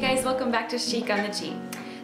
guys, welcome back to Chic on the Cheap.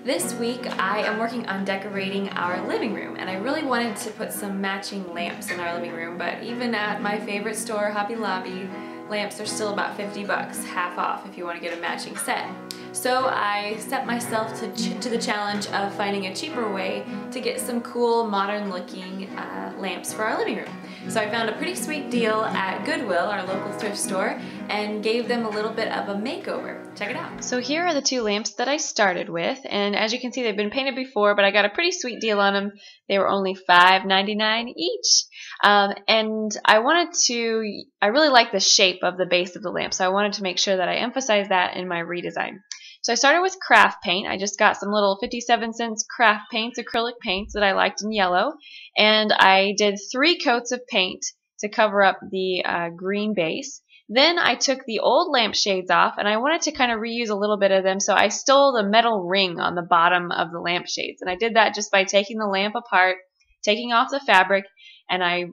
This week I am working on decorating our living room, and I really wanted to put some matching lamps in our living room, but even at my favorite store, Hobby Lobby, lamps are still about 50 bucks, half off if you want to get a matching set. So I set myself to the challenge of finding a cheaper way to get some cool, modern looking lamps for our living room. So I found a pretty sweet deal at Goodwill, our local thrift store, and gave them a little bit of a makeover. Check it out. So here are the two lamps that I started with, and as you can see they've been painted before, but I got a pretty sweet deal on them. They were only $5.99 each. And I really like the shape of the base of the lamp, so I wanted to make sure that I emphasize that in my redesign. So I started with craft paint. I just got some little 57-cent craft paints, acrylic paints that I liked in yellow, and I did 3 coats of paint to cover up the green base. Then I took the old lampshades off, and I wanted to kind of reuse a little bit of them, so I stole the metal ring on the bottom of the lampshades, and I did that just by taking the lamp apart, taking off the fabric, and I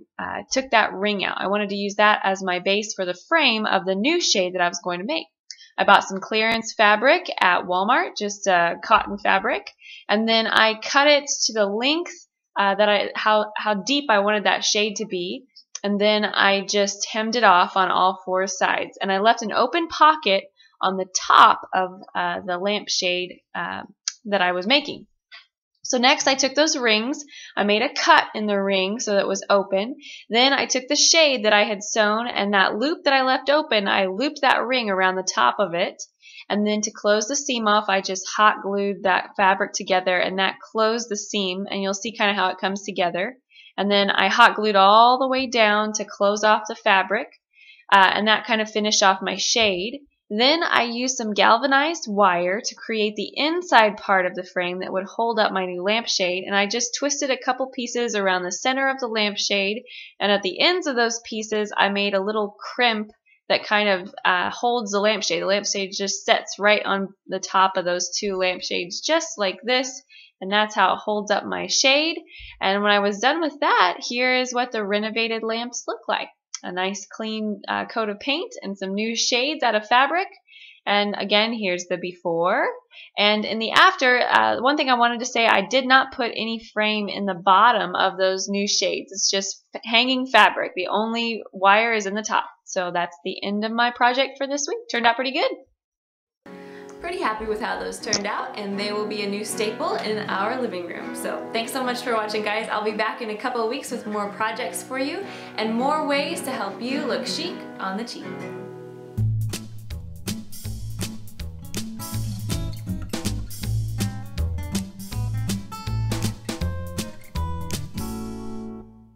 took that ring out. I wanted to use that as my base for the frame of the new shade that I was going to make. I bought some clearance fabric at Walmart, just cotton fabric, and then I cut it to the length how deep I wanted that shade to be, and then I just hemmed it off on all 4 sides, and I left an open pocket on the top of the lampshade that I was making. So next I took those rings, I made a cut in the ring so that it was open. Then I took the shade that I had sewn, and that loop that I left open, I looped that ring around the top of it. And then to close the seam off, I just hot glued that fabric together, and that closed the seam, and you'll see kind of how it comes together. And then I hot glued all the way down to close off the fabric, and that kind of finished off my shade. Then I used some galvanized wire to create the inside part of the frame that would hold up my new lampshade, and I just twisted a couple pieces around the center of the lampshade, and at the ends of those pieces I made a little crimp that kind of holds the lampshade. The lampshade just sets right on the top of those 2 lampshades just like this, and that's how it holds up my shade. And when I was done with that, here is what the renovated lamps look like. A nice clean coat of paint and some new shades out of fabric. And again, here's the before. And in the after, one thing I wanted to say, I did not put any frame in the bottom of those new shades. It's just hanging fabric. The only wire is in the top. So that's the end of my project for this week. Turned out pretty good. Pretty happy with how those turned out, and they will be a new staple in our living room. So thanks so much for watching, guys. I'll be back in a couple of weeks with more projects for you and more ways to help you look chic on the cheap.